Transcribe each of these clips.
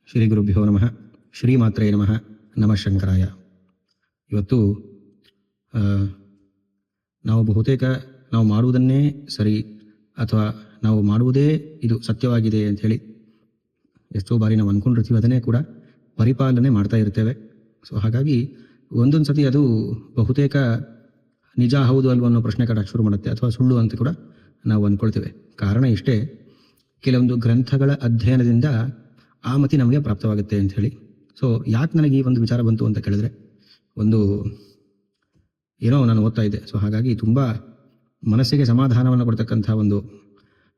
ಶ್ರೀ ಗುರುಭ್ಯೋ ನಮಃ. ಶ್ರೀಮಾತ್ರೇ ನಮಃ. ನಮಃ ಶಂಕರಾಯ. ಇವತ್ತು ನಾವು ಬಹುತೇಕ ನಾವು ಮಾಡುವುದನ್ನೇ ಸರಿ ಅಥವಾ ನಾವು ಮಾಡುವುದೇ ಇದು ಸತ್ಯವಾಗಿದೆ ಅಂಥೇಳಿ ಎಷ್ಟೋ ಬಾರಿ ನಾವು ಅಂದ್ಕೊಂಡಿರ್ತೀವಿ, ಅದನ್ನೇ ಕೂಡ ಪರಿಪಾಲನೆ ಮಾಡ್ತಾ ಇರ್ತೇವೆ. ಸೊ ಹಾಗಾಗಿ ಒಂದೊಂದು ಸತಿ ಅದು ಬಹುತೇಕ ನಿಜ ಹೌದು ಅಲ್ವ ಅನ್ನೋ ಪ್ರಶ್ನೆ ಕಟ್ಟಕ್ಕೆ ಶುರು ಮಾಡುತ್ತೆ, ಅಥವಾ ಸುಳ್ಳು ಅಂತ ಕೂಡ ನಾವು ಅಂದ್ಕೊಳ್ತೇವೆ. ಕಾರಣ ಇಷ್ಟೇ, ಕೆಲವೊಂದು ಗ್ರಂಥಗಳ ಅಧ್ಯಯನದಿಂದ ಆ ಮತಿ ನಮಗೆ ಪ್ರಾಪ್ತವಾಗುತ್ತೆ ಅಂಥೇಳಿ. ಸೊ ಯಾಕೆ ನನಗೆ ಈ ಒಂದು ವಿಚಾರ ಬಂತು ಅಂತ ಕೇಳಿದ್ರೆ, ಒಂದು ಏನೋ ನಾನು ಓದ್ತಾ ಇದ್ದೆ. ಸೊ ಹಾಗಾಗಿ ತುಂಬ ಮನಸ್ಸಿಗೆ ಸಮಾಧಾನವನ್ನು ಕೊಡ್ತಕ್ಕಂಥ ಒಂದು,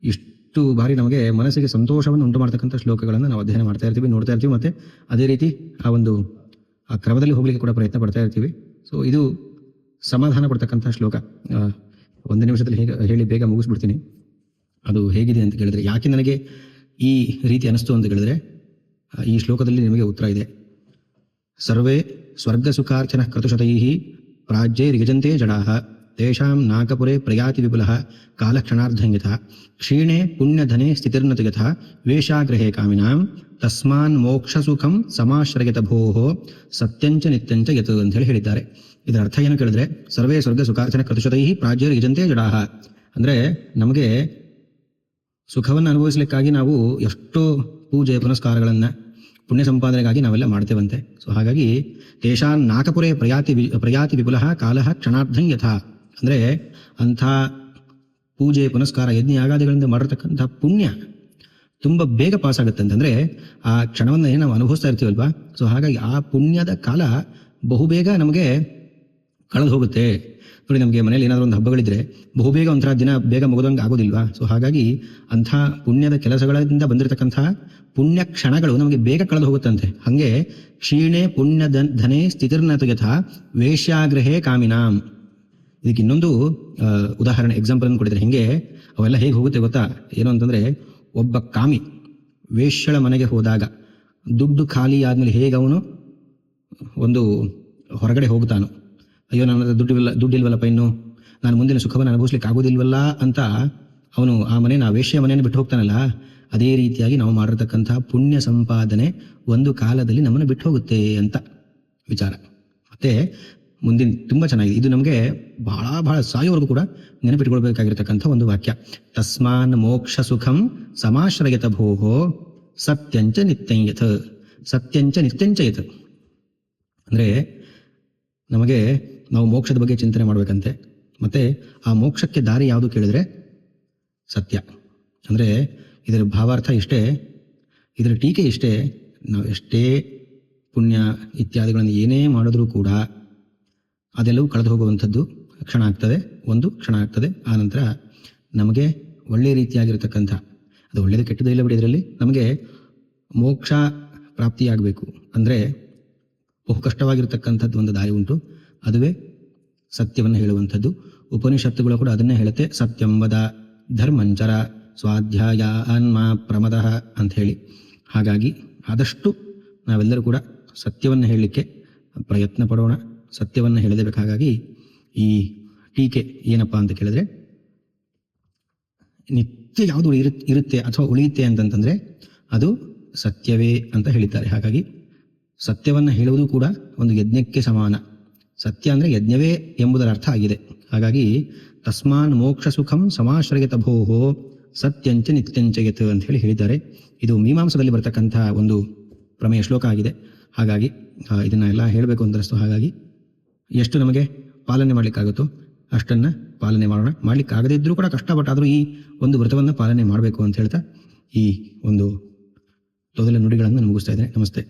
ಇಷ್ಟು ಬಾರಿ ನಮಗೆ ಮನಸ್ಸಿಗೆ ಸಂತೋಷವನ್ನು ಉಂಟು ಮಾಡ್ತಕ್ಕಂಥ ಶ್ಲೋಕಗಳನ್ನು ನಾವು ಅಧ್ಯಯನ ಮಾಡ್ತಾ ಇರ್ತೀವಿ, ನೋಡ್ತಾ ಇರ್ತೀವಿ, ಮತ್ತು ಅದೇ ರೀತಿ ಆ ಕ್ರಮದಲ್ಲಿ ಹೋಗಲಿಕ್ಕೆ ಕೂಡ ಪ್ರಯತ್ನ ಪಡ್ತಾ ಇರ್ತೀವಿ. ಸೊ ಇದು ಸಮಾಧಾನ ಕೊಡ್ತಕ್ಕಂಥ ಶ್ಲೋಕ. ಒಂದು ನಿಮಿಷದಲ್ಲಿ ಹೇಳಿ ಬೇಗ ಮುಗಿಸ್ಬಿಡ್ತೀನಿ. ಅದು ಹೇಗಿದೆ ಅಂತ ಕೇಳಿದ್ರೆ, ಯಾಕೆ ನನಗೆ ಈ ರೀತಿ ಅನಿಸ್ತು ಅಂತ ಕೇಳಿದ್ರೆ, ಈ ಶ್ಲೋಕದಲ್ಲಿ ನಿಮಗೆ ಉತ್ತರ ಇದೆ. ಸರ್ವೇ ಸ್ವರ್ಗ ಸುಖಾರ್ಚನ ಕ್ರತುಶತೈ ಪ್ರಾಜ್ಯೈ ರಿಗಜಂತೆ ಜಡಾಃ ತೇಷಾಂ ನಾಕಪುರೇ ಪ್ರಯಾತಿ ವಿಪುಲಃ ಕಾಲಕ್ಷಣಾರ್ಧಂಯಥ ಕ್ಷೀಣೆ ಪುಣ್ಯಧನೆ ಸ್ಥಿತಿರ್ನತು ಯಥಾ ವೇಷಾಗ್ರಹೇ ಕಾಮಿನಾಂ ತಸ್ಮಾನ್ ಮೋಕ್ಷಸುಖಂ ಸಮಾಶ್ರಯತ ಭೋಃ ಸತ್ಯಂಚ ನಿತ್ಯಂಚ ಯತ್ ಅಂತ ಹೇಳಿದ್ದಾರೆ. ಇದರ ಅರ್ಥ ಏನು ಕೇಳಿದ್ರೆ, ಸರ್ವೇ ಸ್ವರ್ಗ ಸುಖಾರ್ಚನ ಕ್ರತುಶತೈ ಪ್ರಾಜ್ಯೈ ರಿಗಜಂತೆ ಜಡಾಃ ಅಂದರೆ, ನಮಗೆ ಸುಖವನ್ನು ಅನುಭವಿಸಲಿಕ್ಕಾಗಿ ನಾವು ಎಷ್ಟೋ ಪೂಜೆ ಪುನಸ್ಕಾರಗಳನ್ನು, ಪುಣ್ಯ ಸಂಪಾದನೆಗಾಗಿ ನಾವೆಲ್ಲ ಮಾಡ್ತೇವಂತೆ. ಸೊ ಹಾಗಾಗಿ ತೇಷಾನ್ ನಾಕಪುರೇ ಪ್ರಯಾತಿ ವಿಪುಲಃ ಕಾಲಃ ಕ್ಷಣಾರ್ಧಂ ಯಥಾ ಅಂದರೆ, ಅಂಥ ಪೂಜೆ ಪುನಸ್ಕಾರ ಯಜ್ಞ ಯಾಗಾದಿಗಳಿಂದ ಮಾಡಿರ್ತಕ್ಕಂಥ ಪುಣ್ಯ ತುಂಬ ಬೇಗ ಪಾಸ್ ಆಗುತ್ತೆ ಅಂತಂದರೆ, ಆ ಕ್ಷಣವನ್ನು ನಾವು ಅನುಭವಿಸ್ತಾ ಇರ್ತೀವಲ್ವಾ. ಸೊ ಹಾಗಾಗಿ ಆ ಪುಣ್ಯದ ಕಾಲ ಬಹುಬೇಗ ನಮಗೆ ಕಳೆದು ಹೋಗುತ್ತೆ. ನೋಡಿ, ನಮಗೆ ಮನೇಲಿ ಏನಾದರೂ ಒಂದು ಹಬ್ಬಗಳಿದ್ರೆ ಬಹುಬೇಗ ಒಂಥರ ದಿನ ಬೇಗ ಮುಗಿದಂಗೆ ಆಗೋದಿಲ್ವಾ. ಸೊ ಹಾಗಾಗಿ ಅಂಥ ಪುಣ್ಯದ ಕೆಲಸಗಳಿಂದ ಬಂದಿರತಕ್ಕಂಥ ಪುಣ್ಯ ಕ್ಷಣಗಳು ನಮಗೆ ಬೇಗ ಕಳೆದು ಹೋಗುತ್ತಂತೆ. ಹಾಗೆ ಕ್ಷೀಣೆ ಪುಣ್ಯ ಧನೆ ಸ್ಥಿತಿರ್ನತು ಯಥಾ ವೇಶ್ಯಾಗ್ರಹೇ ಕಾಮಿನಾಂ. ಇದಕ್ಕೆ ಇನ್ನೊಂದು ಉದಾಹರಣೆ, ಎಕ್ಸಾಂಪಲ್ ಅನ್ನು ಕೊಟ್ಟಿದ್ದಾರೆ. ಹೆಂಗೆ ಅವೆಲ್ಲ ಹೇಗೆ ಹೋಗುತ್ತೆ ಗೊತ್ತಾ? ಏನು ಅಂತಂದರೆ, ಒಬ್ಬ ಕಾಮಿ ವೇಶ್ಯಳ ಮನೆಗೆ ಹೋದಾಗ ದುಡ್ಡು ಖಾಲಿ ಆದಮೇಲೆ ಹೇಗೆ ಅವನು ಒಂದು ಹೊರಗಡೆ ಹೋಗ್ತಾನೋ, ಅಯ್ಯೋ ನನ್ನ ದುಡ್ಡಿಲ್ವಲ್ಲಪ್ಪ, ಇನ್ನು ನಾನು ಮುಂದಿನ ಸುಖವನ್ನು ಅನುಭವಿಸ್ಲಿಕ್ಕೆ ಆಗೋದಿಲ್ವಲ್ಲ ಅಂತ ಅವನು ಆ ವೇಶ್ಯ ಮನೆಯನ್ನು ಬಿಟ್ಟು ಹೋಗ್ತಾನಲ್ಲ, ಅದೇ ರೀತಿಯಾಗಿ ನಾವು ಮಾಡಿರ್ತಕ್ಕಂಥ ಪುಣ್ಯ ಸಂಪಾದನೆ ಒಂದು ಕಾಲದಲ್ಲಿ ನಮ್ಮನ್ನು ಬಿಟ್ಟು ಹೋಗುತ್ತೆ ಅಂತ ವಿಚಾರ. ಮತ್ತೆ ಮುಂದಿನ ತುಂಬ ಚೆನ್ನಾಗಿದೆ, ಇದು ನಮಗೆ ಬಹಳ ಬಹಳ ಸಾಯೋವರೆಗೂ ಕೂಡ ನೆನಪಿಟ್ಕೊಳ್ಬೇಕಾಗಿರ್ತಕ್ಕಂಥ ಒಂದು ವಾಕ್ಯ. ತಸ್ಮಾನ್ ಮೋಕ್ಷ ಸುಖಂ ಸಮಾಶ್ರಯತ ಭೋಃ ಸತ್ಯಂಚ ನಿತ್ಯಂಯತ್. ಸತ್ಯಂಚ ನಿತ್ಯಂಚಯತ್ ಅಂದರೆ, ನಮಗೆ ನಾವು ಮೋಕ್ಷದ ಬಗ್ಗೆ ಚಿಂತನೆ ಮಾಡಬೇಕಂತೆ. ಮತ್ತು ಆ ಮೋಕ್ಷಕ್ಕೆ ದಾರಿ ಯಾವುದು ಕೇಳಿದರೆ ಸತ್ಯ. ಅಂದರೆ ಇದರ ಭಾವಾರ್ಥ ಇಷ್ಟೇ, ಇದರ ಟೀಕೆ ಇಷ್ಟೇ, ನಾವು ಎಷ್ಟೇ ಪುಣ್ಯ ಇತ್ಯಾದಿಗಳನ್ನು ಏನೇ ಮಾಡಿದ್ರೂ ಕೂಡ ಅದೆಲ್ಲವೂ ಕಳೆದು ಹೋಗುವಂಥದ್ದು ಕ್ಷಣ ಆಗ್ತದೆ, ಒಂದು ಕ್ಷಣ ಆಗ್ತದೆ. ಆನಂತರ ನಮಗೆ ಒಳ್ಳೆಯ ರೀತಿಯಾಗಿರ್ತಕ್ಕಂಥ, ಅದು ಒಳ್ಳೆಯದು ಕೆಟ್ಟದ್ದು ಇಲ್ಲ ಬಿಡಿ, ಇದರಲ್ಲಿ ನಮಗೆ ಮೋಕ್ಷ ಪ್ರಾಪ್ತಿಯಾಗಬೇಕು ಅಂದರೆ ಬಹು ಕಷ್ಟವಾಗಿರ್ತಕ್ಕಂಥದ್ದು ಒಂದು ದಾರಿ ಉಂಟು, ಅದುವೇ ಸತ್ಯವನ್ನು ಹೇಳುವಂಥದ್ದು. ಉಪನಿಷತ್ತುಗಳು ಕೂಡ ಅದನ್ನೇ ಹೇಳುತ್ತೆ, ಸತ್ಯಂ ವದ ಧರ್ಮಂಚರ ಸ್ವಾಧ್ಯಾಯ ಆನ್ಮ ಪ್ರಮದಃ ಅಂತ ಹೇಳಿ. ಹಾಗಾಗಿ ಆದಷ್ಟು ನಾವೆಲ್ಲರೂ ಕೂಡ ಸತ್ಯವನ್ನು ಹೇಳಲಿಕ್ಕೆ ಪ್ರಯತ್ನ ಪಡೋಣ, ಸತ್ಯವನ್ನು ಹೇಳಲೇಬೇಕು. ಹಾಗಾಗಿ ಈ ಟೀಕೆ ಏನಪ್ಪ ಅಂತ ಕೇಳಿದ್ರೆ, ನಿತ್ಯ ಯಾವುದು ಇರುತ್ತೆ ಅಥವಾ ಉಳಿಯುತ್ತೆ ಅಂತಂತಂದರೆ ಅದು ಸತ್ಯವೇ ಅಂತ ಹೇಳಿದ್ದಾರೆ. ಹಾಗಾಗಿ ಸತ್ಯವನ್ನು ಹೇಳುವುದು ಕೂಡ ಒಂದು ಯಜ್ಞಕ್ಕೆ ಸಮಾನ. ಸತ್ಯ ಅಂದರೆ ಯಜ್ಞವೇ ಎಂಬುದರ ಅರ್ಥ ಆಗಿದೆ. ಹಾಗಾಗಿ ತಸ್ಮಾನ್ ಮೋಕ್ಷ ಸುಖಂ ಸಮಾಶ್ರಯತ ಭೋಃ ಸತ್ಯಂಚ ನಿತ್ಯಂಚಯತ್ ಅಂತ ಹೇಳಿದ್ದಾರೆ. ಇದು ಮೀಮಾಂಸದಲ್ಲಿ ಬರ್ತಕ್ಕಂಥ ಒಂದು ಪ್ರಮೇಯ ಶ್ಲೋಕ ಆಗಿದೆ. ಹಾಗಾಗಿ ಇದನ್ನ ಎಲ್ಲ ಹೇಳಬೇಕು ಅಂತ ಅನಿಸ್ತು. ಹಾಗಾಗಿ ಎಷ್ಟು ನಮಗೆ ಪಾಲನೆ ಮಾಡಲಿಕ್ಕಾಗುತ್ತೋ ಅಷ್ಟನ್ನು ಪಾಲನೆ ಮಾಡೋಣ. ಮಾಡಲಿಕ್ಕಾಗದೇ ಇದ್ದರೂ ಕೂಡ ಕಷ್ಟಪಟ್ಟಾದರೂ ಈ ಒಂದು ವ್ರತವನ್ನು ಪಾಲನೆ ಮಾಡಬೇಕು ಅಂತ ಹೇಳ್ತಾ ಈ ಒಂದು ತೊದಲ ನುಡಿಗಳನ್ನು ನಾನು ಮುಗಿಸ್ತಾ ಇದ್ದೇನೆ. ನಮಸ್ತೆ.